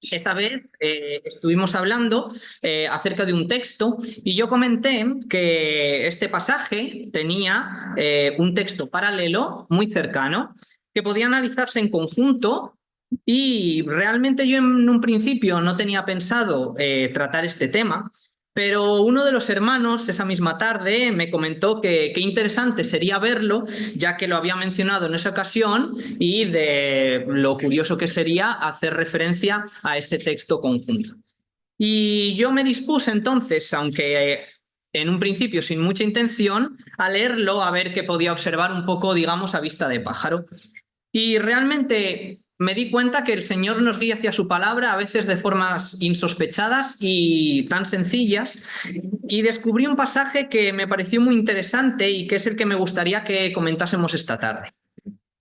Esa vez estuvimos hablando acerca de un texto y yo comenté que este pasaje tenía un texto paralelo muy cercano que podía analizarse en conjunto y realmente yo en un principio no tenía pensado tratar este tema, pero uno de los hermanos esa misma tarde me comentó que qué interesante sería verlo, ya que lo había mencionado en esa ocasión y de lo curioso que sería hacer referencia a ese texto conjunto. Y yo me dispuse entonces, aunque en un principio sin mucha intención, a leerlo, a ver qué podía observar un poco, digamos, a vista de pájaro. Y realmente me di cuenta que el Señor nos guía hacia su palabra, a veces de formas insospechadas y tan sencillas, y descubrí un pasaje que me pareció muy interesante y que es el que me gustaría que comentásemos esta tarde.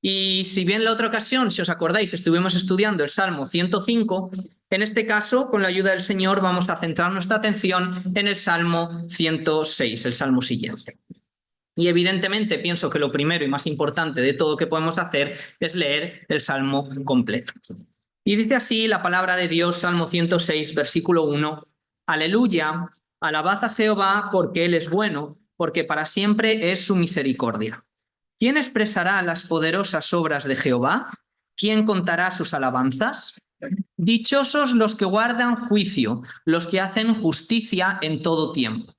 Y si bien la otra ocasión, si os acordáis, estuvimos estudiando el Salmo 105, en este caso, con la ayuda del Señor, vamos a centrar nuestra atención en el Salmo 106, el Salmo siguiente. Y evidentemente pienso que lo primero y más importante de todo que podemos hacer es leer el Salmo completo. Y dice así la palabra de Dios, Salmo 106, versículo 1, Aleluya, alabad a Jehová porque Él es bueno, porque para siempre es su misericordia. ¿Quién expresará las poderosas obras de Jehová? ¿Quién contará sus alabanzas? Dichosos los que guardan juicio, los que hacen justicia en todo tiempo.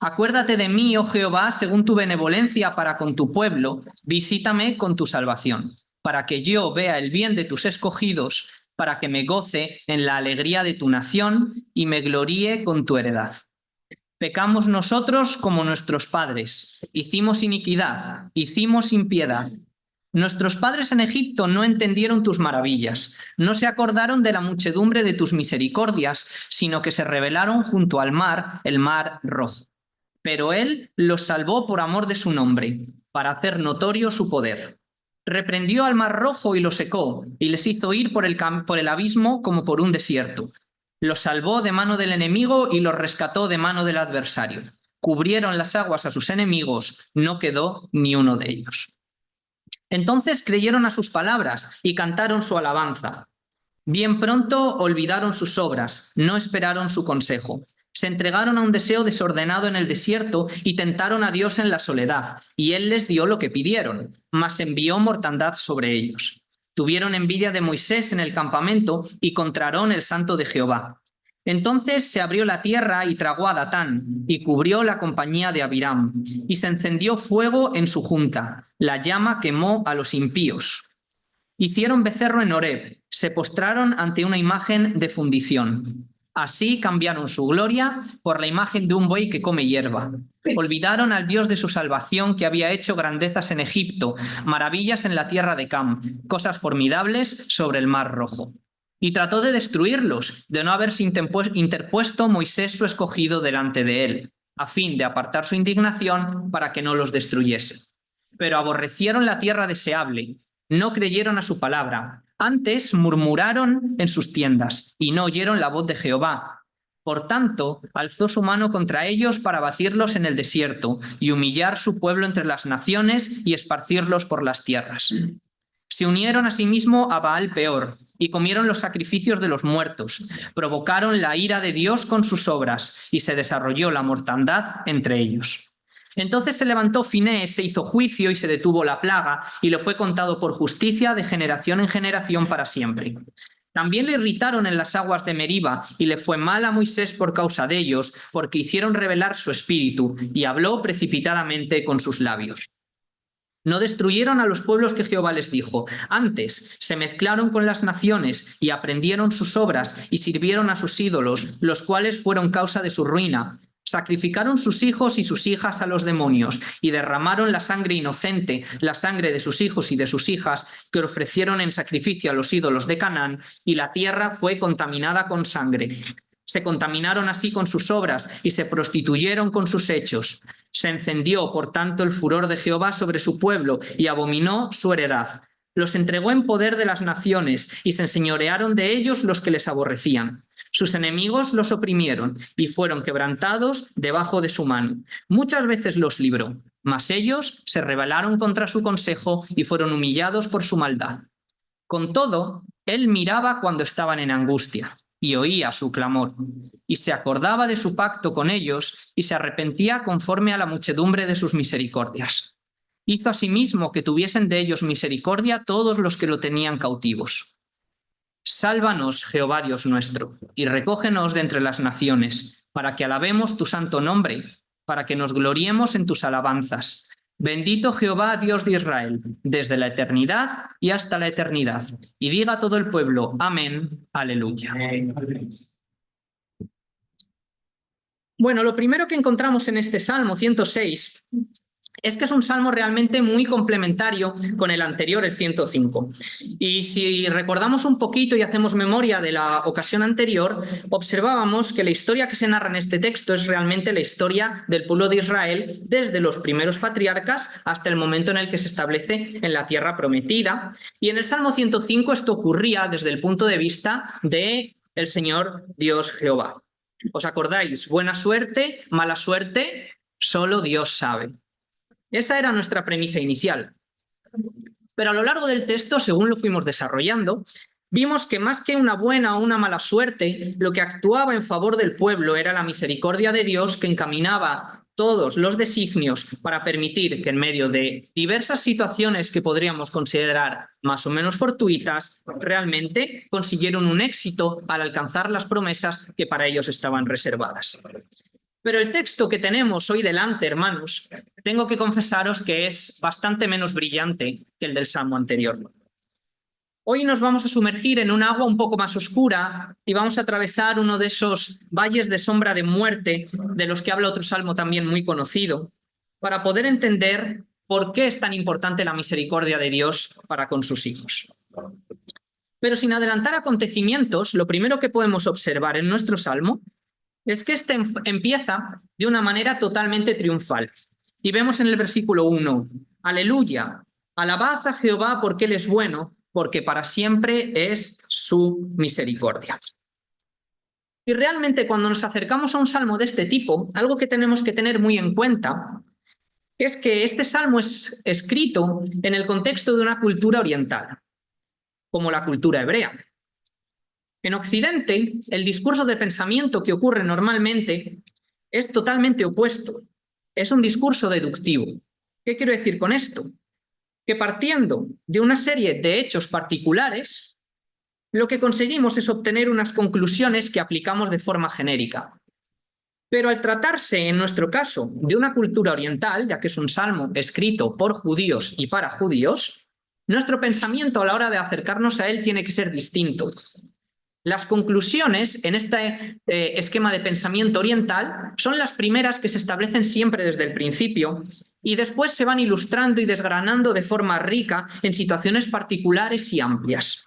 Acuérdate de mí, oh Jehová, según tu benevolencia para con tu pueblo, visítame con tu salvación, para que yo vea el bien de tus escogidos, para que me goce en la alegría de tu nación y me gloríe con tu heredad. Pecamos nosotros como nuestros padres, hicimos iniquidad, hicimos impiedad. Nuestros padres en Egipto no entendieron tus maravillas, no se acordaron de la muchedumbre de tus misericordias, sino que se rebelaron junto al mar, el mar rojo. Pero él los salvó por amor de su nombre, para hacer notorio su poder. Reprendió al mar rojo y lo secó, y les hizo ir por el abismo como por un desierto. Los salvó de mano del enemigo y los rescató de mano del adversario. Cubrieron las aguas a sus enemigos, no quedó ni uno de ellos. Entonces creyeron a sus palabras y cantaron su alabanza. Bien pronto olvidaron sus obras, no esperaron su consejo. Se entregaron a un deseo desordenado en el desierto y tentaron a Dios en la soledad, y Él les dio lo que pidieron, mas envió mortandad sobre ellos. Tuvieron envidia de Moisés en el campamento y contra Aarón el santo de Jehová. Entonces se abrió la tierra y tragó a Datán, y cubrió la compañía de Abiram, y se encendió fuego en su junta, la llama quemó a los impíos. Hicieron becerro en Horeb, se postraron ante una imagen de fundición. Así cambiaron su gloria por la imagen de un buey que come hierba. Olvidaron al Dios de su salvación que había hecho grandezas en Egipto, maravillas en la tierra de Cam, cosas formidables sobre el mar rojo. Y trató de destruirlos, de no haberse interpuesto Moisés su escogido delante de él, a fin de apartar su indignación para que no los destruyese. Pero aborrecieron la tierra deseable, no creyeron a su palabra. Antes murmuraron en sus tiendas y no oyeron la voz de Jehová. Por tanto, alzó su mano contra ellos para batirlos en el desierto y humillar su pueblo entre las naciones y esparcirlos por las tierras. Se unieron asimismo a Baal Peor y comieron los sacrificios de los muertos. Provocaron la ira de Dios con sus obras y se desarrolló la mortandad entre ellos. Entonces se levantó Finés, se hizo juicio y se detuvo la plaga, y lo fue contado por justicia de generación en generación para siempre. También le irritaron en las aguas de Meriba, y le fue mal a Moisés por causa de ellos, porque hicieron rebelar su espíritu, y habló precipitadamente con sus labios. No destruyeron a los pueblos que Jehová les dijo. Antes se mezclaron con las naciones y aprendieron sus obras y sirvieron a sus ídolos, los cuales fueron causa de su ruina. Sacrificaron sus hijos y sus hijas a los demonios y derramaron la sangre inocente, la sangre de sus hijos y de sus hijas, que ofrecieron en sacrificio a los ídolos de Canaán, y la tierra fue contaminada con sangre. Se contaminaron así con sus obras y se prostituyeron con sus hechos. Se encendió, por tanto, el furor de Jehová sobre su pueblo y abominó su heredad. Los entregó en poder de las naciones y se enseñorearon de ellos los que les aborrecían. Sus enemigos los oprimieron y fueron quebrantados debajo de su mano. Muchas veces los libró, mas ellos se rebelaron contra su consejo y fueron humillados por su maldad. Con todo, Él miraba cuando estaban en angustia y oía su clamor, y se acordaba de su pacto con ellos y se arrepentía conforme a la muchedumbre de sus misericordias. Hizo asimismo que tuviesen de ellos misericordia todos los que lo tenían cautivos. Sálvanos, Jehová Dios nuestro, y recógenos de entre las naciones, para que alabemos tu santo nombre, para que nos gloriemos en tus alabanzas. Bendito Jehová, Dios de Israel, desde la eternidad y hasta la eternidad. Y diga todo el pueblo, amén, aleluya. Bueno, lo primero que encontramos en este Salmo 106 es que es un salmo realmente muy complementario con el anterior, el 105. Y si recordamos un poquito y hacemos memoria de la ocasión anterior, observábamos que la historia que se narra en este texto es realmente la historia del pueblo de Israel desde los primeros patriarcas hasta el momento en el que se establece en la tierra prometida. Y en el Salmo 105 esto ocurría desde el punto de vista del Señor Dios Jehová. ¿Os acordáis? Buena suerte, mala suerte, solo Dios sabe. Esa era nuestra premisa inicial. Pero a lo largo del texto, según lo fuimos desarrollando, vimos que más que una buena o una mala suerte, lo que actuaba en favor del pueblo era la misericordia de Dios, que encaminaba todos los designios para permitir que en medio de diversas situaciones que podríamos considerar más o menos fortuitas, realmente consiguieron un éxito al alcanzar las promesas que para ellos estaban reservadas. Pero el texto que tenemos hoy delante, hermanos, tengo que confesaros que es bastante menos brillante que el del Salmo anterior. Hoy nos vamos a sumergir en un agua un poco más oscura y vamos a atravesar uno de esos valles de sombra de muerte de los que habla otro salmo también muy conocido, para poder entender por qué es tan importante la misericordia de Dios para con sus hijos. Pero sin adelantar acontecimientos, lo primero que podemos observar en nuestro salmo es que este empieza de una manera totalmente triunfal. Y vemos en el versículo 1, aleluya, alabad a Jehová porque Él es bueno, porque para siempre es su misericordia. Y realmente cuando nos acercamos a un salmo de este tipo, algo que tenemos que tener muy en cuenta es que este salmo es escrito en el contexto de una cultura oriental, como la cultura hebrea. En Occidente, el discurso de pensamiento que ocurre normalmente es totalmente opuesto. Es un discurso deductivo. ¿Qué quiero decir con esto? Que partiendo de una serie de hechos particulares, lo que conseguimos es obtener unas conclusiones que aplicamos de forma genérica. Pero al tratarse, en nuestro caso, de una cultura oriental, ya que es un salmo escrito por judíos y para judíos, nuestro pensamiento a la hora de acercarnos a él tiene que ser distinto. Las conclusiones en este esquema de pensamiento oriental son las primeras que se establecen siempre desde el principio y después se van ilustrando y desgranando de forma rica en situaciones particulares y amplias.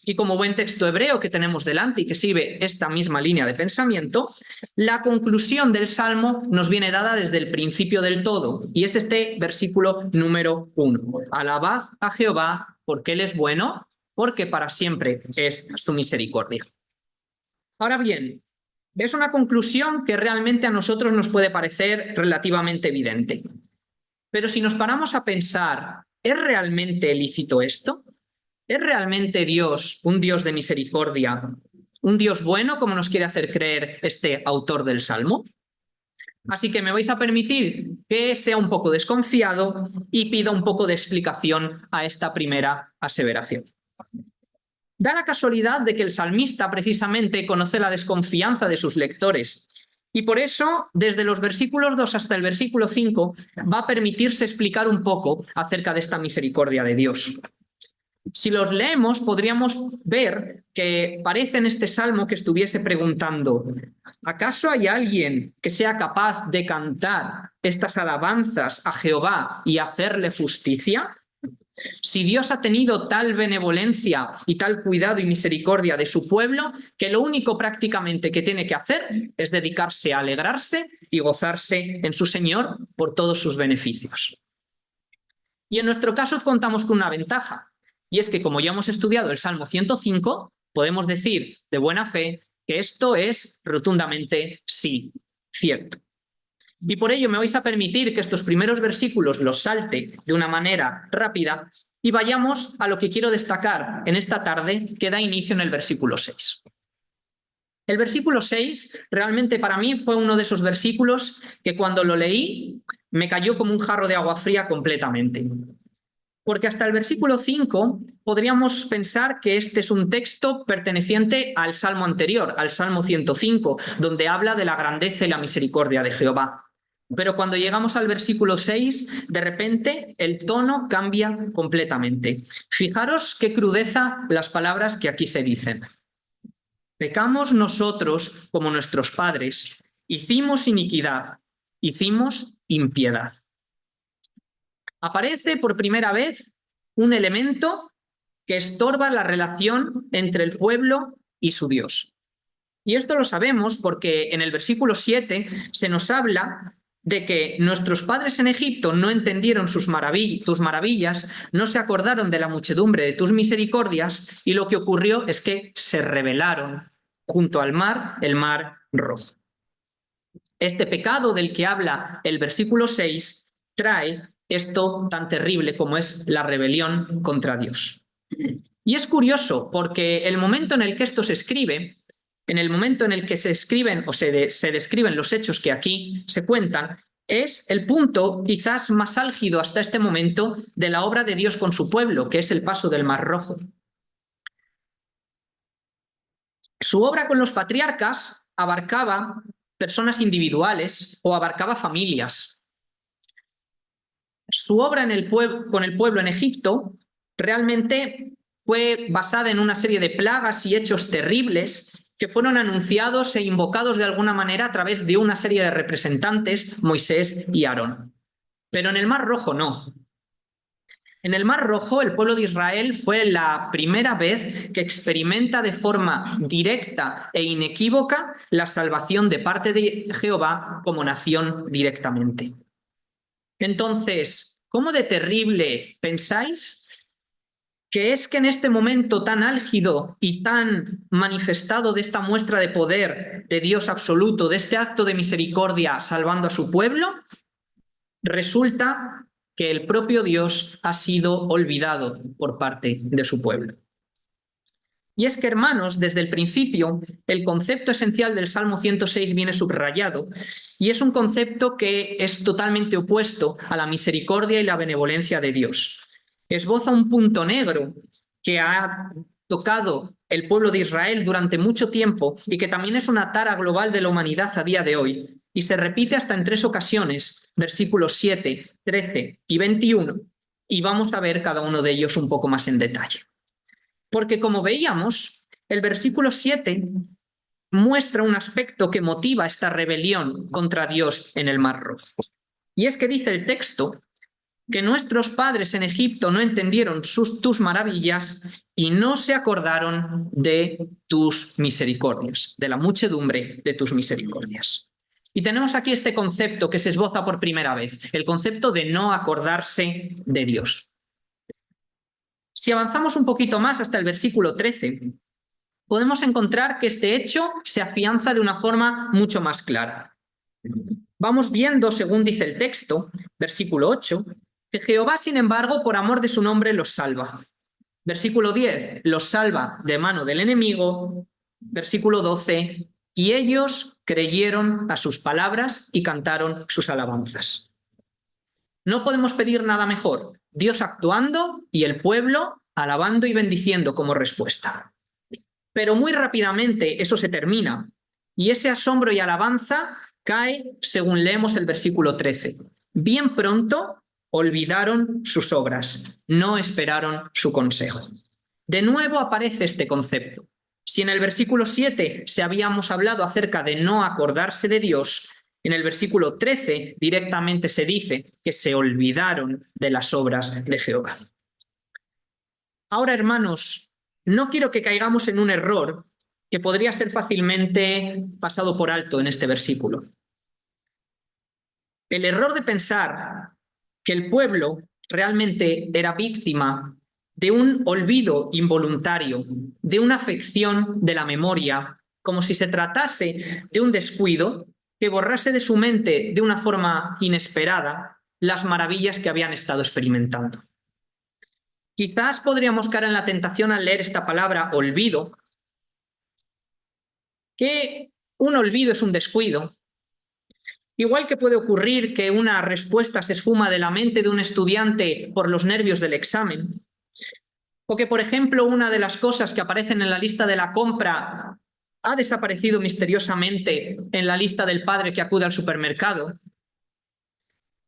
Y como buen texto hebreo que tenemos delante y que sigue esta misma línea de pensamiento, la conclusión del Salmo nos viene dada desde el principio del todo, y es este versículo número 1. Alabad a Jehová porque Él es bueno, porque para siempre es su misericordia. Ahora bien, es una conclusión que realmente a nosotros nos puede parecer relativamente evidente. Pero si nos paramos a pensar, ¿es realmente lícito esto? ¿Es realmente Dios un Dios de misericordia, un Dios bueno, como nos quiere hacer creer este autor del Salmo? Así que me vais a permitir que sea un poco desconfiado y pida un poco de explicación a esta primera aseveración. Da la casualidad de que el salmista precisamente conoce la desconfianza de sus lectores y por eso desde los versículos 2 hasta el versículo 5 va a permitirse explicar un poco acerca de esta misericordia de Dios. Si los leemos podríamos ver que parece en este salmo que estuviese preguntando: ¿acaso hay alguien que sea capaz de cantar estas alabanzas a Jehová y hacerle justicia? Si Dios ha tenido tal benevolencia y tal cuidado y misericordia de su pueblo, que lo único prácticamente que tiene que hacer es dedicarse a alegrarse y gozarse en su Señor por todos sus beneficios. Y en nuestro caso contamos con una ventaja, y es que como ya hemos estudiado el Salmo 105, podemos decir de buena fe que esto es rotundamente sí, cierto. Y por ello me vais a permitir que estos primeros versículos los salte de una manera rápida y vayamos a lo que quiero destacar en esta tarde, que da inicio en el versículo 6. El versículo 6 realmente para mí fue uno de esos versículos que cuando lo leí me cayó como un jarro de agua fría completamente. Porque hasta el versículo 5 podríamos pensar que este es un texto perteneciente al salmo anterior, al Salmo 105, donde habla de la grandeza y la misericordia de Jehová. Pero cuando llegamos al versículo 6, de repente el tono cambia completamente. Fijaros qué crudeza las palabras que aquí se dicen. Pecamos nosotros como nuestros padres, hicimos iniquidad, hicimos impiedad. Aparece por primera vez un elemento que estorba la relación entre el pueblo y su Dios. Y esto lo sabemos porque en el versículo 7 se nos habla de que nuestros padres en Egipto no entendieron tus maravillas, no se acordaron de la muchedumbre de tus misericordias, y lo que ocurrió es que se rebelaron junto al mar, el mar rojo. Este pecado del que habla el versículo 6 trae esto tan terrible como es la rebelión contra Dios. Y es curioso porque el momento en el que esto se escribe, en el momento en el que se escriben o se describen los hechos que aquí se cuentan, es el punto quizás más álgido hasta este momento de la obra de Dios con su pueblo, que es el paso del Mar Rojo. Su obra con los patriarcas abarcaba personas individuales o abarcaba familias. Su obra con el pueblo en Egipto realmente fue basada en una serie de plagas y hechos terribles que fueron anunciados e invocados de alguna manera a través de una serie de representantes, Moisés y Aarón. Pero en el Mar Rojo no. En el Mar Rojo, el pueblo de Israel fue la primera vez que experimenta de forma directa e inequívoca la salvación de parte de Jehová como nación directamente. Entonces, ¿cómo de terrible pensáis que es que en este momento tan álgido y tan manifestado de esta muestra de poder de Dios absoluto, de este acto de misericordia salvando a su pueblo, resulta que el propio Dios ha sido olvidado por parte de su pueblo? Y es que, hermanos, desde el principio, el concepto esencial del Salmo 106 viene subrayado, y es un concepto que es totalmente opuesto a la misericordia y la benevolencia de Dios. Esboza un punto negro que ha tocado el pueblo de Israel durante mucho tiempo y que también es una tara global de la humanidad a día de hoy. Y se repite hasta en 3 ocasiones, versículos 7, 13 y 21, y vamos a ver cada uno de ellos un poco más en detalle. Porque como veíamos, el versículo 7 muestra un aspecto que motiva esta rebelión contra Dios en el Mar Rojo. Y es que dice el texto que nuestros padres en Egipto no entendieron tus maravillas y no se acordaron de tus misericordias, de la muchedumbre de tus misericordias. Y tenemos aquí este concepto que se esboza por primera vez, el concepto de no acordarse de Dios. Si avanzamos un poquito más hasta el versículo 13, podemos encontrar que este hecho se afianza de una forma mucho más clara. Vamos viendo, según dice el texto, versículo 8, que Jehová, sin embargo, por amor de su nombre, los salva. Versículo 10, los salva de mano del enemigo. Versículo 12, y ellos creyeron a sus palabras y cantaron sus alabanzas. No podemos pedir nada mejor. Dios actuando y el pueblo alabando y bendiciendo como respuesta. Pero muy rápidamente eso se termina y ese asombro y alabanza cae según leemos el versículo 13. Bien pronto olvidaron sus obras, no esperaron su consejo. De nuevo aparece este concepto. Si en el versículo 7 se habíamos hablado acerca de no acordarse de Dios, en el versículo 13 directamente se dice que se olvidaron de las obras de Jehová. Ahora, hermanos, no quiero que caigamos en un error que podría ser fácilmente pasado por alto en este versículo. El error de pensar que el pueblo realmente era víctima de un olvido involuntario, de una afección de la memoria, como si se tratase de un descuido, que borrase de su mente de una forma inesperada las maravillas que habían estado experimentando. Quizás podríamos caer en la tentación al leer esta palabra olvido, que un olvido es un descuido. Igual que puede ocurrir que una respuesta se esfuma de la mente de un estudiante por los nervios del examen, o que, por ejemplo, una de las cosas que aparecen en la lista de la compra ha desaparecido misteriosamente en la lista del padre que acude al supermercado.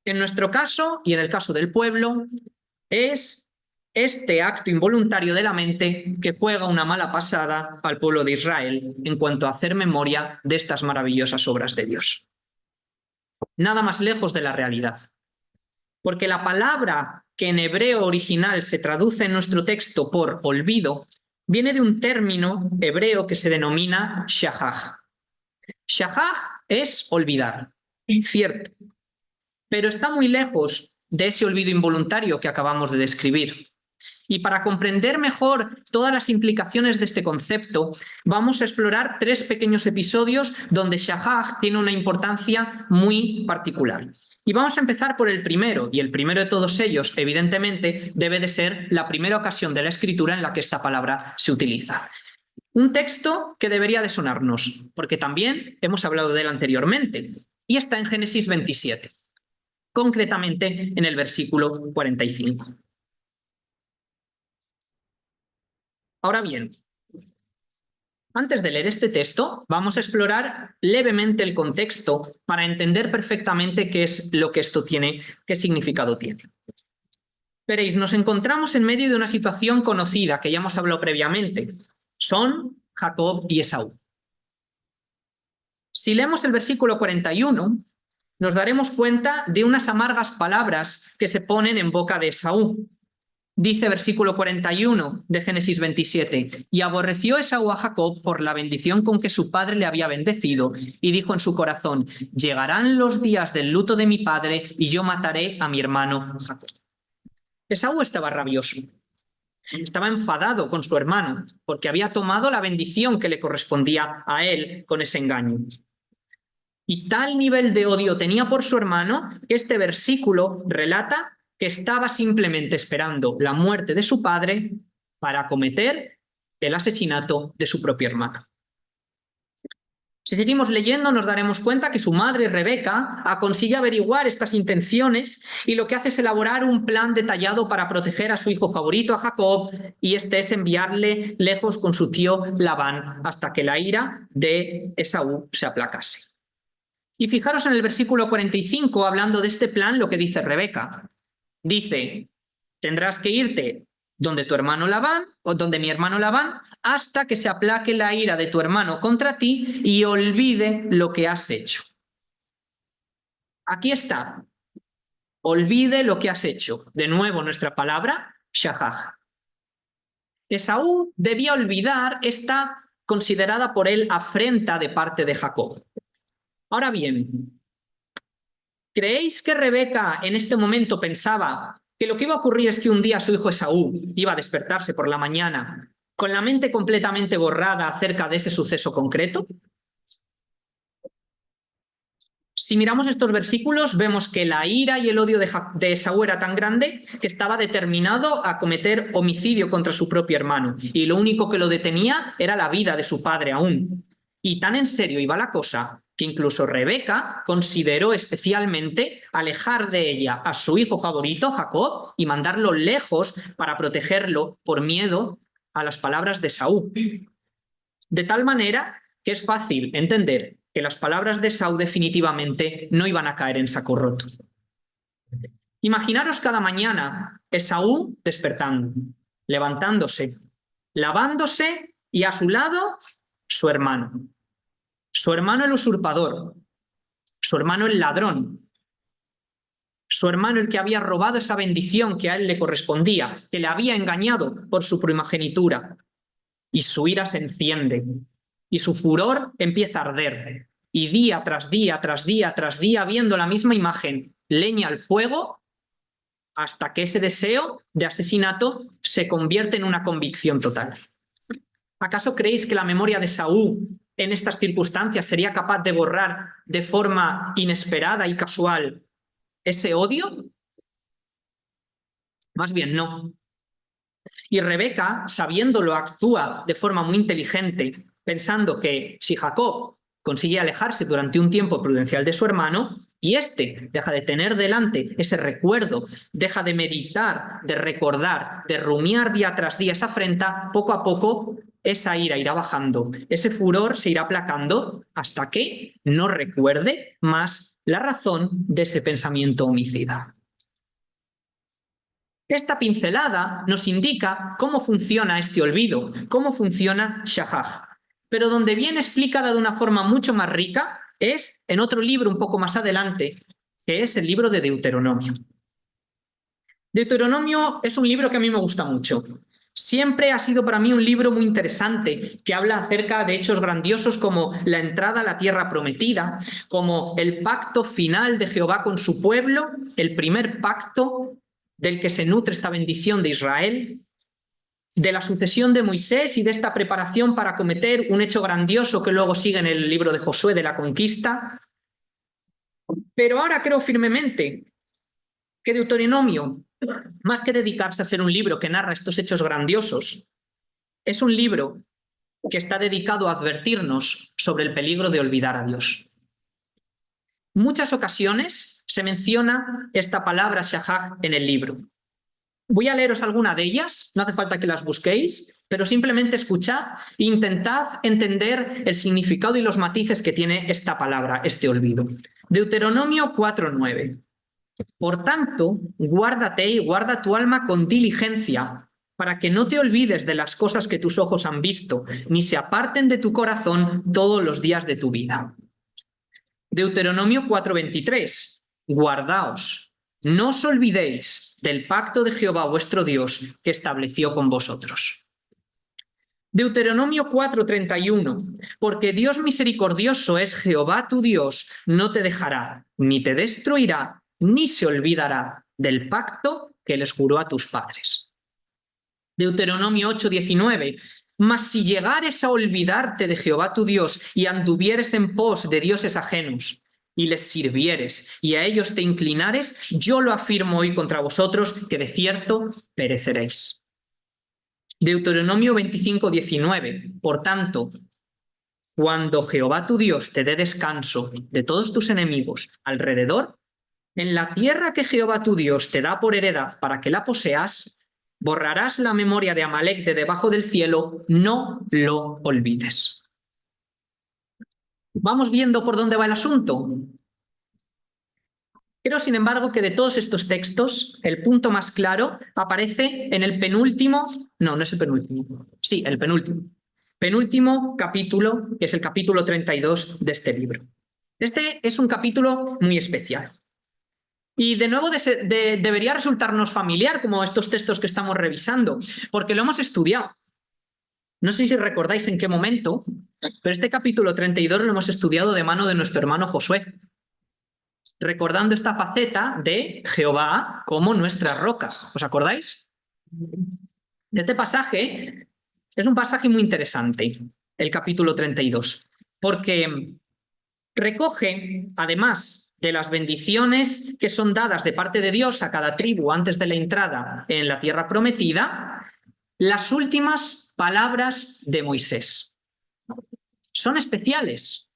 En nuestro caso, y en el caso del pueblo, es este acto involuntario de la mente que juega una mala pasada al pueblo de Israel en cuanto a hacer memoria de estas maravillosas obras de Dios. Nada más lejos de la realidad. Porque la palabra que en hebreo original se traduce en nuestro texto por olvido viene de un término hebreo que se denomina shahaj. Shahaj es olvidar, cierto, pero está muy lejos de ese olvido involuntario que acabamos de describir. Y para comprender mejor todas las implicaciones de este concepto, vamos a explorar 3 pequeños episodios donde shahaj tiene una importancia muy particular. Y vamos a empezar por el primero, y el primero de todos ellos, evidentemente, debe de ser la primera ocasión de la escritura en la que esta palabra se utiliza. Un texto que debería de sonarnos, porque también hemos hablado de él anteriormente, y está en Génesis 27, concretamente en el versículo 45. Ahora bien, antes de leer este texto, vamos a explorar levemente el contexto para entender perfectamente qué es lo que esto tiene, qué significado tiene. Veréis, nos encontramos en medio de una situación conocida que ya hemos hablado previamente. Son Jacob y Esaú. Si leemos el versículo 41, nos daremos cuenta de unas amargas palabras que se ponen en boca de Esaú. Dice versículo 41 de Génesis 27, y aborreció Esaú a Jacob por la bendición con que su padre le había bendecido, y dijo en su corazón, llegarán los días del luto de mi padre, y yo mataré a mi hermano Jacob. Esaú estaba rabioso, estaba enfadado con su hermano, porque había tomado la bendición que le correspondía a él con ese engaño. Y tal nivel de odio tenía por su hermano que este versículo relata que estaba simplemente esperando la muerte de su padre para cometer el asesinato de su propio hermano. Si seguimos leyendo, nos daremos cuenta que su madre, Rebeca, consigue averiguar estas intenciones y lo que hace es elaborar un plan detallado para proteger a su hijo favorito, a Jacob, y este es enviarle lejos con su tío Labán hasta que la ira de Esaú se aplacase. Y fijaros en el versículo 45, hablando de este plan, lo que dice Rebeca. Dice, tendrás que irte donde tu hermano Labán, o donde mi hermano Labán, hasta que se aplaque la ira de tu hermano contra ti y olvide lo que has hecho. Aquí está. Olvide lo que has hecho. De nuevo nuestra palabra, shahaj. Esaú debía olvidar esta considerada por él afrenta de parte de Jacob. Ahora bien, ¿creéis que Rebeca en este momento pensaba que lo que iba a ocurrir es que un día su hijo Esaú iba a despertarse por la mañana con la mente completamente borrada acerca de ese suceso concreto? Si miramos estos versículos, vemos que la ira y el odio de Esaú era tan grande que estaba determinado a cometer homicidio contra su propio hermano, y lo único que lo detenía era la vida de su padre aún. Y tan en serio iba la cosa que incluso Rebeca consideró especialmente alejar de ella a su hijo favorito, Jacob, y mandarlo lejos para protegerlo por miedo a las palabras de Esaú. De tal manera que es fácil entender que las palabras de Esaú definitivamente no iban a caer en saco roto. Imaginaros cada mañana Esaú despertando, levantándose, lavándose y a su lado su hermano. Su hermano el usurpador, su hermano el ladrón, su hermano el que había robado esa bendición que a él le correspondía, que le había engañado por su primogenitura. Y su ira se enciende y su furor empieza a arder. Y día tras día, tras día, tras día, viendo la misma imagen, leña al fuego, hasta que ese deseo de asesinato se convierte en una convicción total. ¿Acaso creéis que la memoria de Esaú en estas circunstancias sería capaz de borrar de forma inesperada y casual ese odio? Más bien no. Y Rebeca, sabiéndolo, actúa de forma muy inteligente, pensando que si Jacob consigue alejarse durante un tiempo prudencial de su hermano, y éste deja de tener delante ese recuerdo, deja de meditar, de recordar, de rumiar día tras día esa afrenta, poco a poco esa ira irá bajando, ese furor se irá aplacando hasta que no recuerde más la razón de ese pensamiento homicida. Esta pincelada nos indica cómo funciona este olvido, cómo funciona Shahaj. Pero donde viene explicada de una forma mucho más rica es en otro libro un poco más adelante, que es el libro de Deuteronomio. Deuteronomio es un libro que a mí me gusta mucho. Siempre ha sido para mí un libro muy interesante que habla acerca de hechos grandiosos como la entrada a la tierra prometida, como el pacto final de Jehová con su pueblo, el primer pacto del que se nutre esta bendición de Israel, de la sucesión de Moisés y de esta preparación para cometer un hecho grandioso que luego sigue en el libro de Josué de la conquista. Pero ahora creo firmemente que Deuteronomio, más que dedicarse a ser un libro que narra estos hechos grandiosos, es un libro que está dedicado a advertirnos sobre el peligro de olvidar a Dios. Muchas ocasiones se menciona esta palabra Shahaj en el libro. Voy a leeros alguna de ellas, no hace falta que las busquéis, pero simplemente escuchad e intentad entender el significado y los matices que tiene esta palabra, este olvido. Deuteronomio 4:9. Por tanto, guárdate y guarda tu alma con diligencia, para que no te olvides de las cosas que tus ojos han visto, ni se aparten de tu corazón todos los días de tu vida. Deuteronomio 4:23. Guardaos, no os olvidéis del pacto de Jehová vuestro Dios que estableció con vosotros. Deuteronomio 4:31. Porque Dios misericordioso es Jehová tu Dios, no te dejará, ni te destruirá, ni se olvidará del pacto que les juró a tus padres. Deuteronomio 8:19. Mas si llegares a olvidarte de Jehová tu Dios y anduvieres en pos de dioses ajenos y les sirvieres y a ellos te inclinares, yo lo afirmo hoy contra vosotros que de cierto pereceréis. Deuteronomio 25:19. Por tanto, cuando Jehová tu Dios te dé descanso de todos tus enemigos alrededor, en la tierra que Jehová tu Dios te da por heredad para que la poseas, borrarás la memoria de Amalec de debajo del cielo, no lo olvides. ¿Vamos viendo por dónde va el asunto? Creo, sin embargo, que de todos estos textos, el punto más claro aparece en el penúltimo, no es el penúltimo, sí, el penúltimo capítulo, que es el capítulo 32 de este libro. Este es un capítulo muy especial. Y de nuevo debería resultarnos familiar como estos textos que estamos revisando, porque lo hemos estudiado. No sé si recordáis en qué momento, pero este capítulo 32 lo hemos estudiado de mano de nuestro hermano Josué, recordando esta faceta de Jehová como nuestra roca. ¿Os acordáis? Este pasaje es un pasaje muy interesante, el capítulo 32, porque recoge, además de las bendiciones que son dadas de parte de Dios a cada tribu antes de la entrada en la tierra prometida, las últimas palabras de Moisés. Son especiales,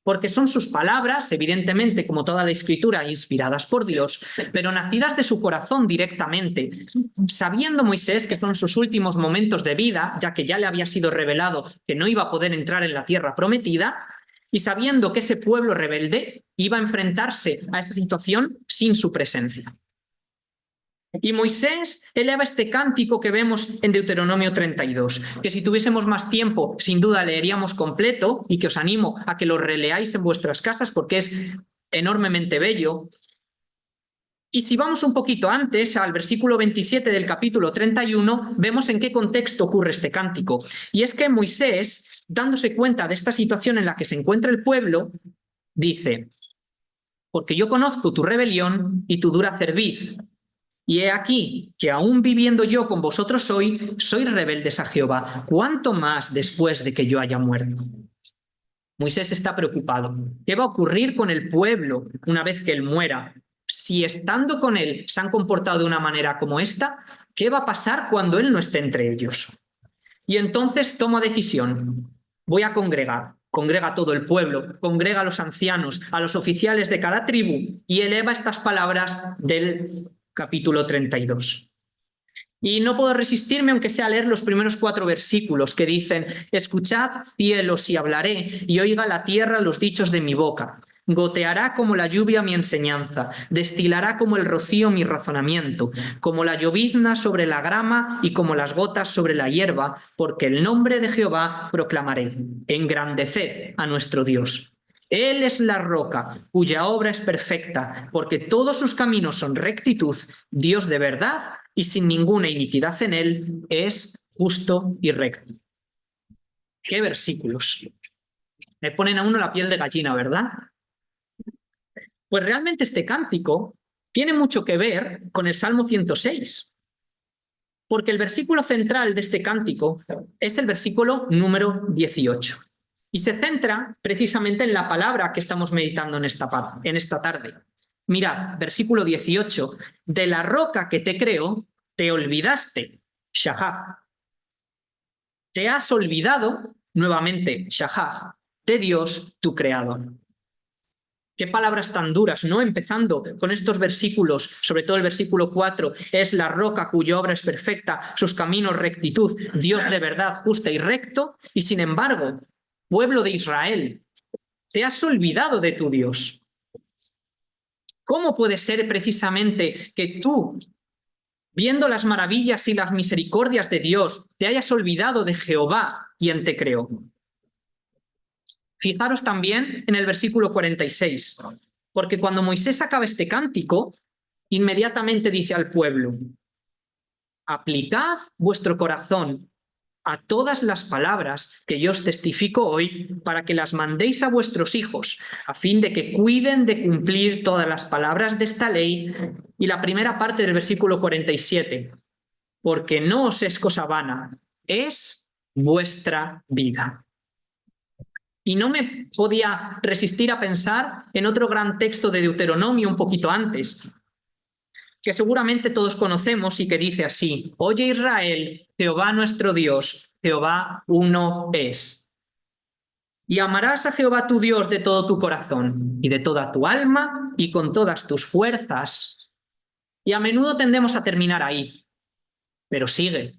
porque son sus palabras, evidentemente, como toda la Escritura, inspiradas por Dios, pero nacidas de su corazón directamente, sabiendo Moisés que son sus últimos momentos de vida, ya que ya le había sido revelado que no iba a poder entrar en la tierra prometida, y sabiendo que ese pueblo rebelde iba a enfrentarse a esa situación sin su presencia. Y Moisés eleva este cántico que vemos en Deuteronomio 32, que si tuviésemos más tiempo, sin duda leeríamos completo y que os animo a que lo releáis en vuestras casas porque es enormemente bello. Y si vamos un poquito antes, al versículo 27 del capítulo 31, vemos en qué contexto ocurre este cántico. Y es que Moisés, dándose cuenta de esta situación en la que se encuentra el pueblo, dice: porque yo conozco tu rebelión y tu dura cerviz, y he aquí que aún viviendo yo con vosotros hoy, sois rebeldes a Jehová, cuánto más después de que yo haya muerto. Moisés está preocupado. ¿Qué va a ocurrir con el pueblo una vez que él muera? Si estando con él se han comportado de una manera como esta, ¿qué va a pasar cuando él no esté entre ellos? Y entonces toma decisión. Voy a congregar. Congrega a todo el pueblo, congrega a los ancianos, a los oficiales de cada tribu y eleva estas palabras del capítulo 32. Y no puedo resistirme, aunque sea a leer los primeros 4 versículos que dicen: escuchad, cielos, y hablaré, y oiga la tierra los dichos de mi boca. Goteará como la lluvia mi enseñanza, destilará como el rocío mi razonamiento, como la llovizna sobre la grama y como las gotas sobre la hierba, porque el nombre de Jehová proclamaré. Engrandeced a nuestro Dios. Él es la roca, cuya obra es perfecta, porque todos sus caminos son rectitud, Dios de verdad y sin ninguna iniquidad en él, es justo y recto. ¡Qué versículos! Me ponen a uno la piel de gallina, ¿verdad? Pues realmente este cántico tiene mucho que ver con el Salmo 106, porque el versículo central de este cántico es el versículo número 18 y se centra precisamente en la palabra que estamos meditando en esta tarde. Mirad, versículo 18, de la roca que te creó, te olvidaste, Shahaj. Te has olvidado, nuevamente, Shahaj, de Dios, tu creador. Qué palabras tan duras, ¿no? Empezando con estos versículos, sobre todo el versículo 4, es la roca cuya obra es perfecta, sus caminos rectitud, Dios de verdad, justa y recto, y sin embargo, pueblo de Israel, te has olvidado de tu Dios. ¿Cómo puede ser precisamente que tú, viendo las maravillas y las misericordias de Dios, te hayas olvidado de Jehová, quien te creó? Fijaros también en el versículo 46, porque cuando Moisés acaba este cántico, inmediatamente dice al pueblo: aplicad vuestro corazón a todas las palabras que yo os testifico hoy, para que las mandéis a vuestros hijos, a fin de que cuiden de cumplir todas las palabras de esta ley. Y la primera parte del versículo 47, porque no os es cosa vana, es vuestra vida. Y no me podía resistir a pensar en otro gran texto de Deuteronomio un poquito antes, que seguramente todos conocemos y que dice así: oye Israel, Jehová nuestro Dios, Jehová uno es. Y amarás a Jehová tu Dios de todo tu corazón y de toda tu alma y con todas tus fuerzas. Y a menudo tendemos a terminar ahí, pero sigue.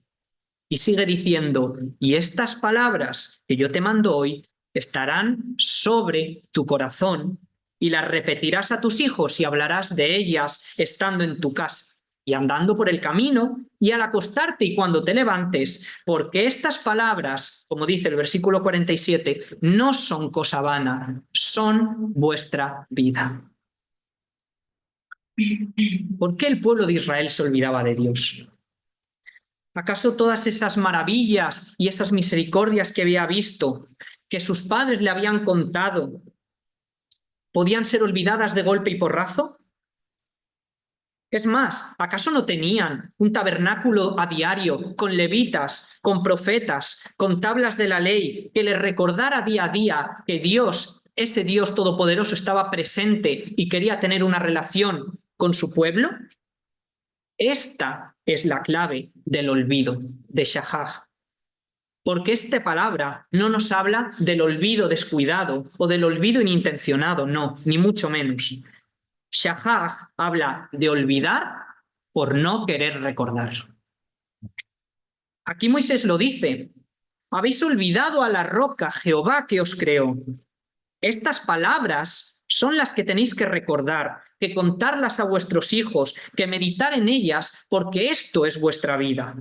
Y sigue diciendo: y estas palabras que yo te mando hoy estarán sobre tu corazón y las repetirás a tus hijos y hablarás de ellas estando en tu casa y andando por el camino y al acostarte y cuando te levantes, porque estas palabras, como dice el versículo 47, no son cosa vana, son vuestra vida. ¿Por qué el pueblo de Israel se olvidaba de Dios? ¿Acaso todas esas maravillas y esas misericordias que había visto, que sus padres le habían contado, podían ser olvidadas de golpe y porrazo? Es más, ¿acaso no tenían un tabernáculo a diario con levitas, con profetas, con tablas de la ley, que les recordara día a día que Dios, ese Dios todopoderoso, estaba presente y quería tener una relación con su pueblo? Esta es la clave del olvido, de Shahaj. Porque esta palabra no nos habla del olvido descuidado o del olvido inintencionado, no, ni mucho menos. Shahaj habla de olvidar por no querer recordar. Aquí Moisés lo dice: habéis olvidado a la roca, Jehová, que os creó. Estas palabras son las que tenéis que recordar, que contarlas a vuestros hijos, que meditar en ellas, porque esto es vuestra vida.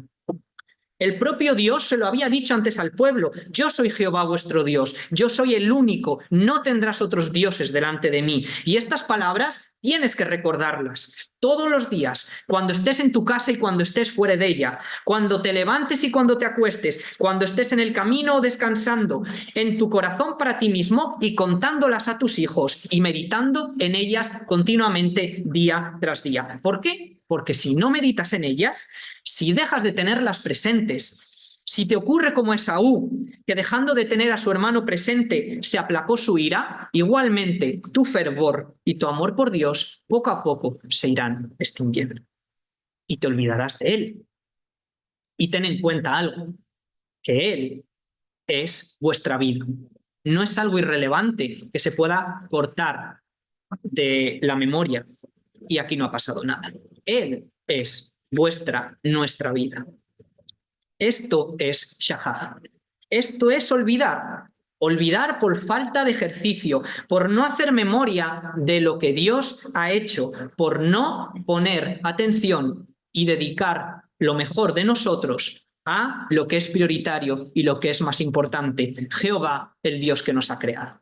El propio Dios se lo había dicho antes al pueblo: yo soy Jehová vuestro Dios, yo soy el único, no tendrás otros dioses delante de mí. Y estas palabras tienes que recordarlas todos los días, cuando estés en tu casa y cuando estés fuera de ella, cuando te levantes y cuando te acuestes, cuando estés en el camino o descansando, en tu corazón para ti mismo y contándolas a tus hijos y meditando en ellas continuamente día tras día. ¿Por qué? Porque si no meditas en ellas, si dejas de tenerlas presentes, Si te ocurre como Esaú, que dejando de tener a su hermano presente se aplacó su ira, igualmente tu fervor y tu amor por Dios poco a poco se irán extinguiendo. Y te olvidarás de Él. Y ten en cuenta algo, que Él es vuestra vida. No es algo irrelevante que se pueda cortar de la memoria y aquí no ha pasado nada. Él es nuestra vida. Esto es shahaj. Esto es olvidar. Olvidar por falta de ejercicio, por no hacer memoria de lo que Dios ha hecho, por no poner atención y dedicar lo mejor de nosotros a lo que es prioritario y lo que es más importante, Jehová, el Dios que nos ha creado.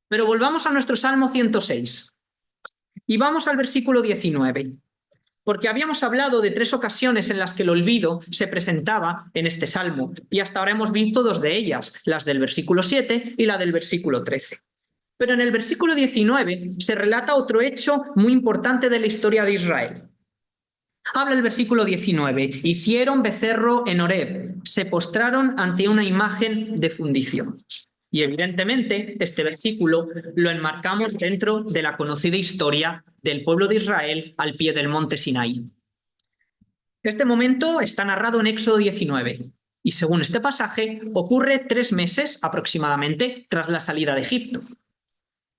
Pero volvamos a nuestro Salmo 106 y vamos al versículo 19. Porque habíamos hablado de 3 ocasiones en las que el olvido se presentaba en este salmo, y hasta ahora hemos visto 2 de ellas, las del versículo 7 y la del versículo 13. Pero en el versículo 19 se relata otro hecho muy importante de la historia de Israel. Habla el versículo 19, hicieron becerro en Horeb, se postraron ante una imagen de fundición. Y evidentemente este versículo lo enmarcamos dentro de la conocida historia del pueblo de Israel al pie del monte Sinaí. Este momento está narrado en Éxodo 19 y según este pasaje ocurre 3 meses aproximadamente tras la salida de Egipto.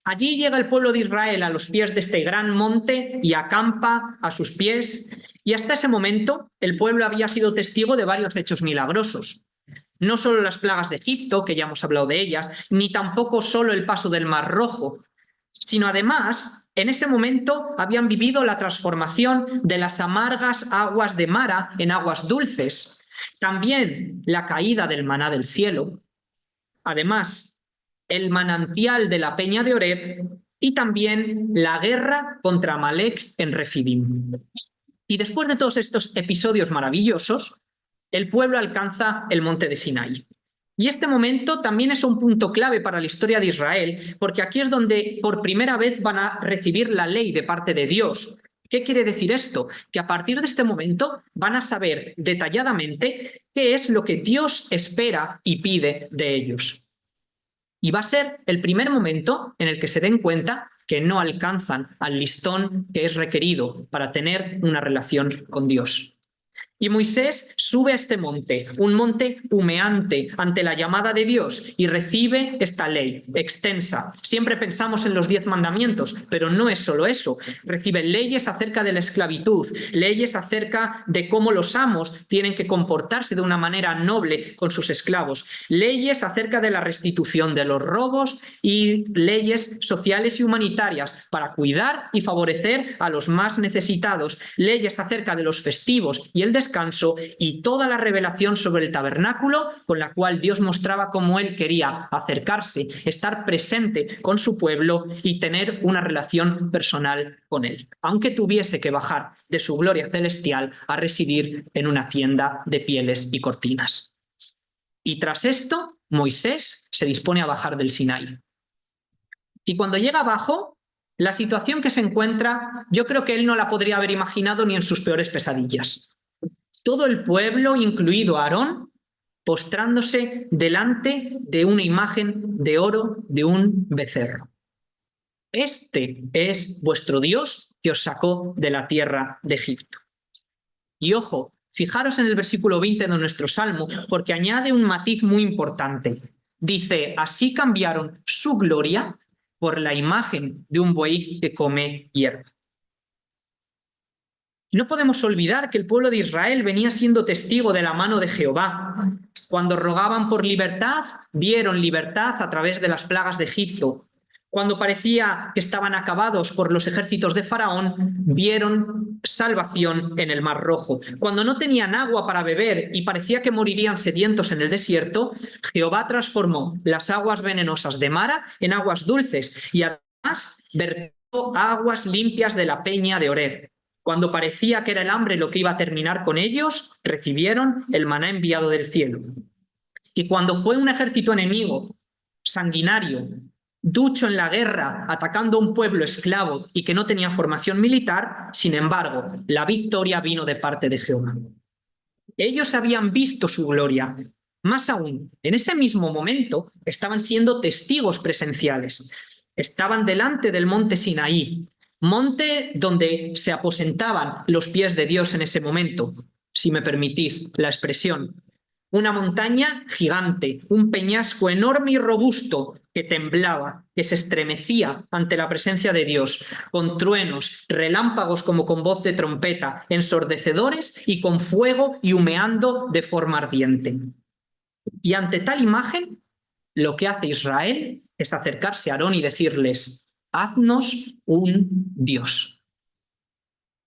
Allí llega el pueblo de Israel a los pies de este gran monte y acampa a sus pies, y hasta ese momento el pueblo había sido testigo de varios hechos milagrosos. No solo las plagas de Egipto, que ya hemos hablado de ellas, ni tampoco solo el paso del Mar Rojo, sino además, en ese momento habían vivido la transformación de las amargas aguas de Mara en aguas dulces, también la caída del maná del cielo, además el manantial de la peña de Horeb y también la guerra contra Amalek en Refidim. Y después de todos estos episodios maravillosos, el pueblo alcanza el monte de Sinaí. Y este momento también es un punto clave para la historia de Israel, porque aquí es donde por primera vez van a recibir la ley de parte de Dios. ¿Qué quiere decir esto? Que a partir de este momento van a saber detalladamente qué es lo que Dios espera y pide de ellos. Y va a ser el primer momento en el que se den cuenta que no alcanzan al listón que es requerido para tener una relación con Dios. Y Moisés sube a este monte, un monte humeante ante la llamada de Dios, y recibe esta ley extensa. Siempre pensamos en los 10 mandamientos, pero no es solo eso. Recibe leyes acerca de la esclavitud, leyes acerca de cómo los amos tienen que comportarse de una manera noble con sus esclavos, leyes acerca de la restitución de los robos y leyes sociales y humanitarias para cuidar y favorecer a los más necesitados, leyes acerca de los festivos y el descanso, y toda la revelación sobre el tabernáculo con la cual Dios mostraba cómo Él quería acercarse, estar presente con su pueblo y tener una relación personal con Él, aunque tuviese que bajar de su gloria celestial a residir en una tienda de pieles y cortinas. Y tras esto, Moisés se dispone a bajar del Sinaí. Y cuando llega abajo, la situación que se encuentra, yo creo que él no la podría haber imaginado ni en sus peores pesadillas. Todo el pueblo, incluido Aarón, postrándose delante de una imagen de oro de un becerro. Este es vuestro Dios que os sacó de la tierra de Egipto. Y ojo, fijaros en el versículo 20 de nuestro Salmo, porque añade un matiz muy importante. Dice, así cambiaron su gloria por la imagen de un buey que come hierba. No podemos olvidar que el pueblo de Israel venía siendo testigo de la mano de Jehová. Cuando rogaban por libertad, vieron libertad a través de las plagas de Egipto. Cuando parecía que estaban acabados por los ejércitos de Faraón, vieron salvación en el Mar Rojo. Cuando no tenían agua para beber y parecía que morirían sedientos en el desierto, Jehová transformó las aguas venenosas de Mara en aguas dulces y además vertió aguas limpias de la peña de Horeb. Cuando parecía que era el hambre lo que iba a terminar con ellos, recibieron el maná enviado del cielo. Y cuando fue un ejército enemigo, sanguinario, ducho en la guerra, atacando a un pueblo esclavo y que no tenía formación militar, sin embargo, la victoria vino de parte de Jehová. Ellos habían visto su gloria. Más aún, en ese mismo momento estaban siendo testigos presenciales. Estaban delante del monte Sinaí, monte donde se aposentaban los pies de Dios en ese momento, si me permitís la expresión. Una montaña gigante, un peñasco enorme y robusto que temblaba, que se estremecía ante la presencia de Dios, con truenos, relámpagos como con voz de trompeta, ensordecedores y con fuego y humeando de forma ardiente. Y ante tal imagen, lo que hace Israel es acercarse a Aarón y decirles: haznos un Dios.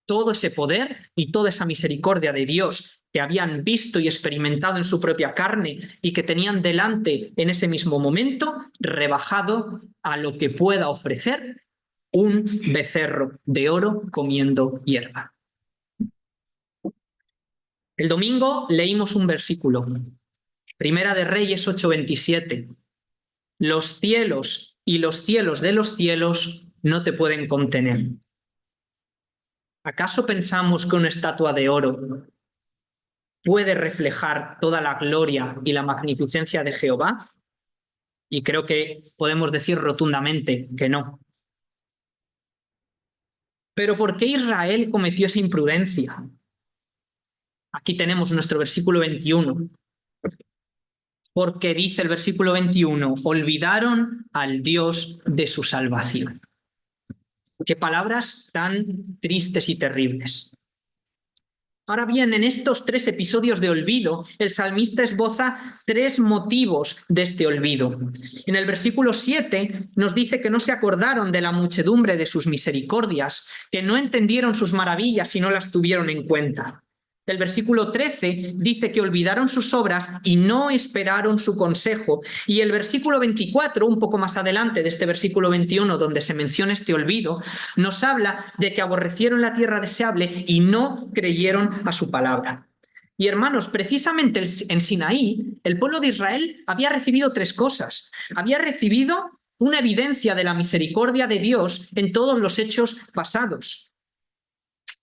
Todo ese poder y toda esa misericordia de Dios que habían visto y experimentado en su propia carne y que tenían delante en ese mismo momento, rebajado a lo que pueda ofrecer un becerro de oro comiendo hierba. El domingo leímos un versículo, Primera de Reyes 8:27. Los cielos y los cielos de los cielos no te pueden contener. ¿Acaso pensamos que una estatua de oro puede reflejar toda la gloria y la magnificencia de Jehová? Y creo que podemos decir rotundamente que no. Pero ¿por qué Israel cometió esa imprudencia? Aquí tenemos nuestro versículo 21. Porque dice el versículo 21, olvidaron al Dios de su salvación. Qué palabras tan tristes y terribles. Ahora bien, en estos 3 episodios de olvido, el salmista esboza 3 motivos de este olvido. En el versículo 7 nos dice que no se acordaron de la muchedumbre de sus misericordias, que no entendieron sus maravillas y no las tuvieron en cuenta. El versículo 13 dice que olvidaron sus obras y no esperaron su consejo. Y el versículo 24, un poco más adelante de este versículo 21, donde se menciona este olvido, nos habla de que aborrecieron la tierra deseable y no creyeron a su palabra. Y hermanos, precisamente en Sinaí, el pueblo de Israel había recibido 3 cosas. Había recibido una evidencia de la misericordia de Dios en todos los hechos pasados,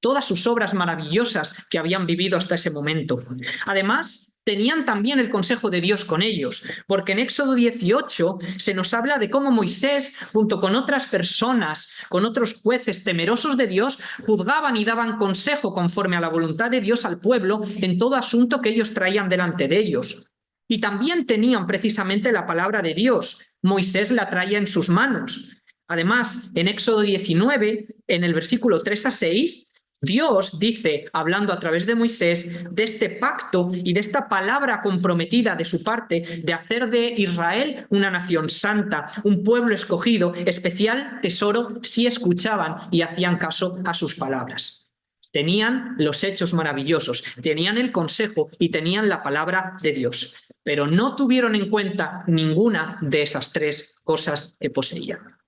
todas sus obras maravillosas que habían vivido hasta ese momento. Además, tenían también el consejo de Dios con ellos, porque en Éxodo 18 se nos habla de cómo Moisés, junto con otras personas, con otros jueces temerosos de Dios, juzgaban y daban consejo conforme a la voluntad de Dios al pueblo en todo asunto que ellos traían delante de ellos. Y también tenían precisamente la palabra de Dios. Moisés la traía en sus manos. Además, en Éxodo 19, en el versículo 3 a 6, Dios dice, hablando a través de Moisés, de este pacto y de esta palabra comprometida de su parte de hacer de Israel una nación santa, un pueblo escogido, especial tesoro, si escuchaban y hacían caso a sus palabras. Tenían los hechos maravillosos, tenían el consejo y tenían la palabra de Dios, pero no tuvieron en cuenta ninguna de esas 3 cosas que poseían.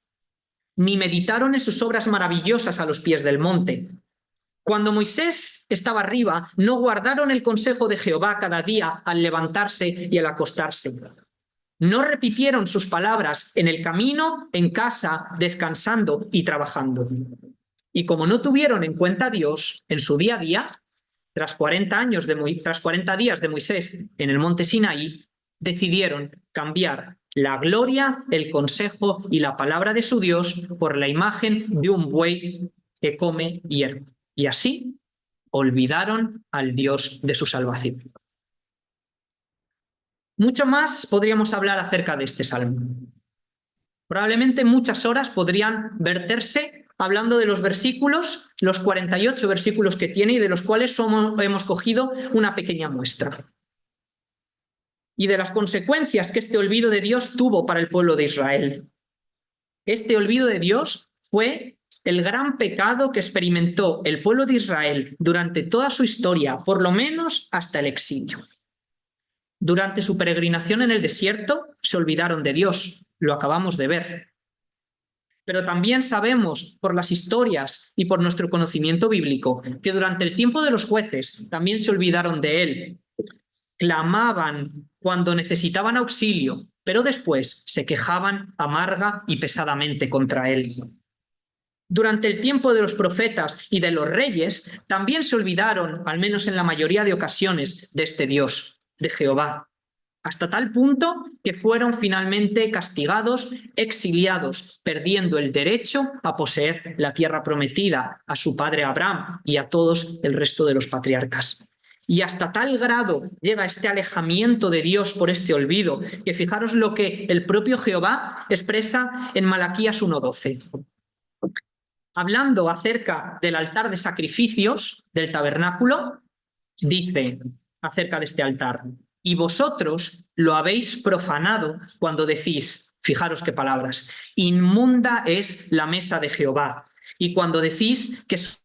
Ni meditaron en sus obras maravillosas a los pies del monte. Cuando Moisés estaba arriba, no guardaron el consejo de Jehová cada día al levantarse y al acostarse. No repitieron sus palabras en el camino, en casa, descansando y trabajando. Y como no tuvieron en cuenta a Dios en su día a día, tras 40 días de Moisés en el monte Sinaí, decidieron cambiar la gloria, el consejo y la palabra de su Dios por la imagen de un buey que come hierba. Y así olvidaron al Dios de su salvación. Mucho más podríamos hablar acerca de este salmo. Probablemente muchas horas podrían verterse hablando de los versículos, los 48 versículos que tiene y de los cuales hemos cogido una pequeña muestra. Y de las consecuencias que este olvido de Dios tuvo para el pueblo de Israel. Este olvido de Dios fue el gran pecado que experimentó el pueblo de Israel durante toda su historia, por lo menos hasta el exilio. Durante su peregrinación en el desierto se olvidaron de Dios, lo acabamos de ver. Pero también sabemos por las historias y por nuestro conocimiento bíblico que durante el tiempo de los jueces también se olvidaron de Él. Clamaban cuando necesitaban auxilio, pero después se quejaban amarga y pesadamente contra Él. Durante el tiempo de los profetas y de los reyes, también se olvidaron, al menos en la mayoría de ocasiones, de este Dios, de Jehová, hasta tal punto que fueron finalmente castigados, exiliados, perdiendo el derecho a poseer la tierra prometida a su padre Abraham y a todos el resto de los patriarcas. Y hasta tal grado llega este alejamiento de Dios por este olvido, que fijaros lo que el propio Jehová expresa en Malaquías 1:12. Hablando acerca del altar de sacrificios del tabernáculo, dice acerca de este altar: y vosotros lo habéis profanado cuando decís, fijaros qué palabras, inmunda es la mesa de Jehová, y cuando decís que su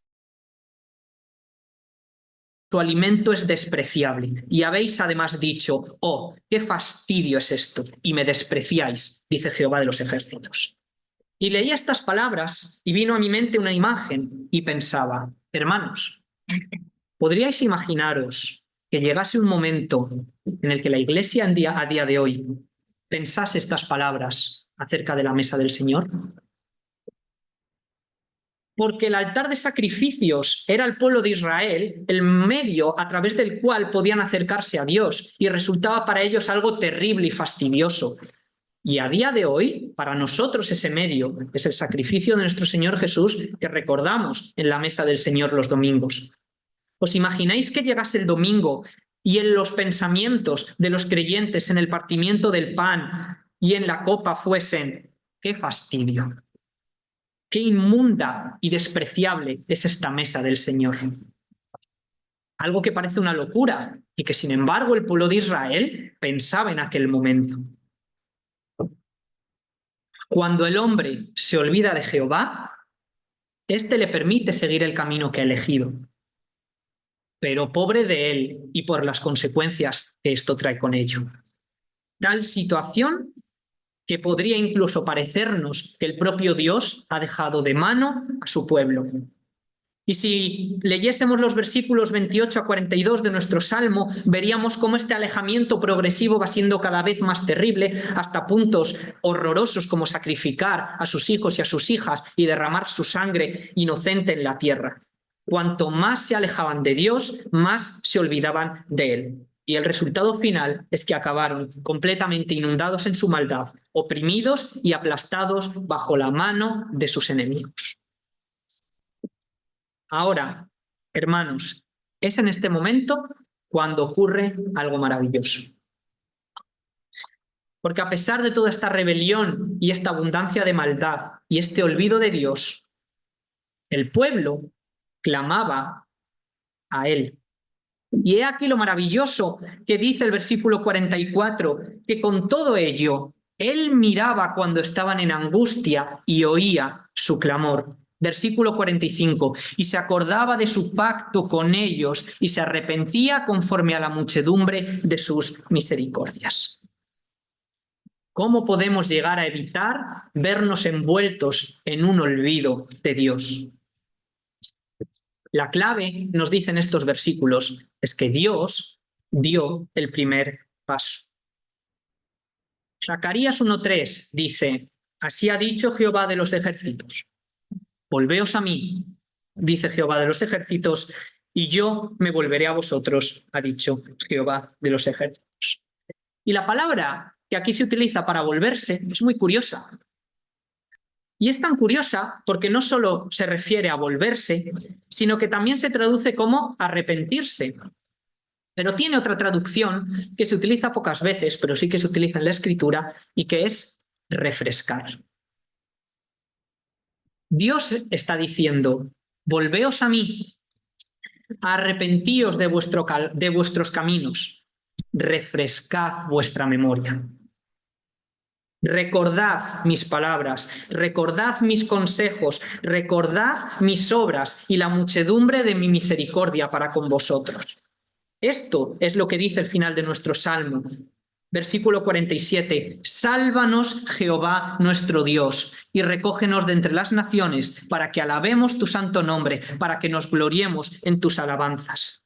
alimento es despreciable, y habéis además dicho, oh, qué fastidio es esto, y me despreciáis, dice Jehová de los ejércitos. Y leía estas palabras y vino a mi mente una imagen y pensaba, hermanos, ¿podríais imaginaros que llegase un momento en el que la Iglesia a día de hoy pensase estas palabras acerca de la mesa del Señor? Porque el altar de sacrificios era el pueblo de Israel, el medio a través del cual podían acercarse a Dios, y resultaba para ellos algo terrible y fastidioso. Y a día de hoy, para nosotros ese medio es el sacrificio de nuestro Señor Jesús que recordamos en la mesa del Señor los domingos. ¿Os imagináis que llegase el domingo y en los pensamientos de los creyentes en el partimiento del pan y en la copa fuesen, qué fastidio, qué inmunda y despreciable es esta mesa del Señor? Algo que parece una locura y que sin embargo el pueblo de Israel pensaba en aquel momento. Cuando el hombre se olvida de Jehová, éste le permite seguir el camino que ha elegido. Pero pobre de él y por las consecuencias que esto trae con ello. Tal situación que podría incluso parecernos que el propio Dios ha dejado de mano a su pueblo. Y si leyésemos los versículos 28 a 42 de nuestro Salmo, veríamos cómo este alejamiento progresivo va siendo cada vez más terrible, hasta puntos horrorosos como sacrificar a sus hijos y a sus hijas y derramar su sangre inocente en la tierra. Cuanto más se alejaban de Dios, más se olvidaban de Él. Y el resultado final es que acabaron completamente inundados en su maldad, oprimidos y aplastados bajo la mano de sus enemigos. Ahora, hermanos, es en este momento cuando ocurre algo maravilloso. Porque a pesar de toda esta rebelión y esta abundancia de maldad y este olvido de Dios, el pueblo clamaba a Él. Y he aquí lo maravilloso que dice el versículo 44, que con todo ello, Él miraba cuando estaban en angustia y oía su clamor. Versículo 45, y se acordaba de su pacto con ellos y se arrepentía conforme a la muchedumbre de sus misericordias. ¿Cómo podemos llegar a evitar vernos envueltos en un olvido de Dios? La clave, nos dicen estos versículos, es que Dios dio el primer paso. Zacarías 1:3 dice, así ha dicho Jehová de los ejércitos. Volveos a mí, dice Jehová de los ejércitos, y yo me volveré a vosotros, ha dicho Jehová de los ejércitos. Y la palabra que aquí se utiliza para volverse es muy curiosa. Y es tan curiosa porque no solo se refiere a volverse, sino que también se traduce como arrepentirse. Pero tiene otra traducción que se utiliza pocas veces, pero sí que se utiliza en la Escritura, y que es refrescar. Dios está diciendo, volveos a mí, arrepentíos de vuestros caminos, refrescad vuestra memoria. Recordad mis palabras, recordad mis consejos, recordad mis obras y la muchedumbre de mi misericordia para con vosotros. Esto es lo que dice el final de nuestro Salmo. Versículo 47, sálvanos Jehová nuestro Dios y recógenos de entre las naciones para que alabemos tu santo nombre, para que nos gloriemos en tus alabanzas.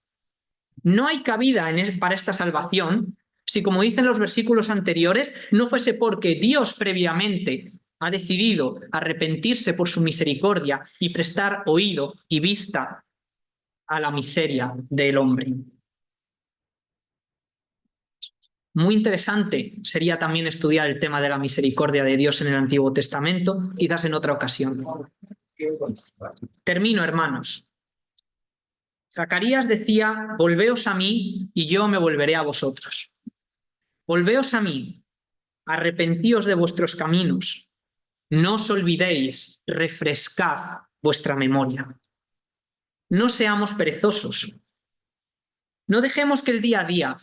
No hay cabida para esta salvación si, como dicen los versículos anteriores, no fuese porque Dios previamente ha decidido arrepentirse por su misericordia y prestar oído y vista a la miseria del hombre. Muy interesante sería también estudiar el tema de la misericordia de Dios en el Antiguo Testamento, quizás en otra ocasión. Termino, hermanos. Zacarías decía: volveos a mí y yo me volveré a vosotros. Volveos a mí, arrepentíos de vuestros caminos, no os olvidéis, refrescad vuestra memoria. No seamos perezosos. No dejemos que el día a día,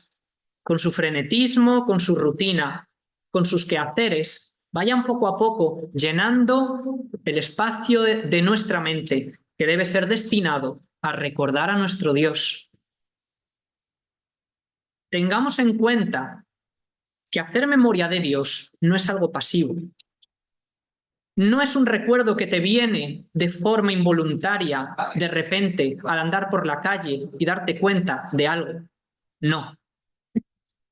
con su frenetismo, con su rutina, con sus quehaceres, vayan poco a poco llenando el espacio de nuestra mente, que debe ser destinado a recordar a nuestro Dios. Tengamos en cuenta que hacer memoria de Dios no es algo pasivo. No es un recuerdo que te viene de forma involuntaria, de repente, al andar por la calle y darte cuenta de algo. No.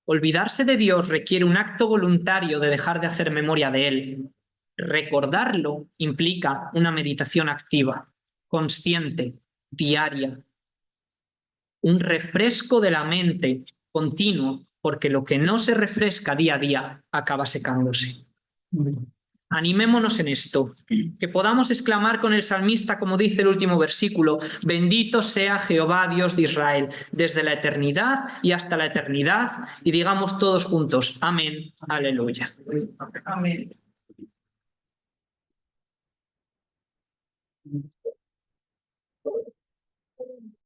Olvidarse de Dios requiere un acto voluntario de dejar de hacer memoria de Él. Recordarlo implica una meditación activa, consciente, diaria. Un refresco de la mente continuo, porque lo que no se refresca día a día acaba secándose. Animémonos en esto, que podamos exclamar con el salmista, como dice el último versículo: bendito sea Jehová, Dios de Israel, desde la eternidad y hasta la eternidad, y digamos todos juntos: amén, aleluya. Amén.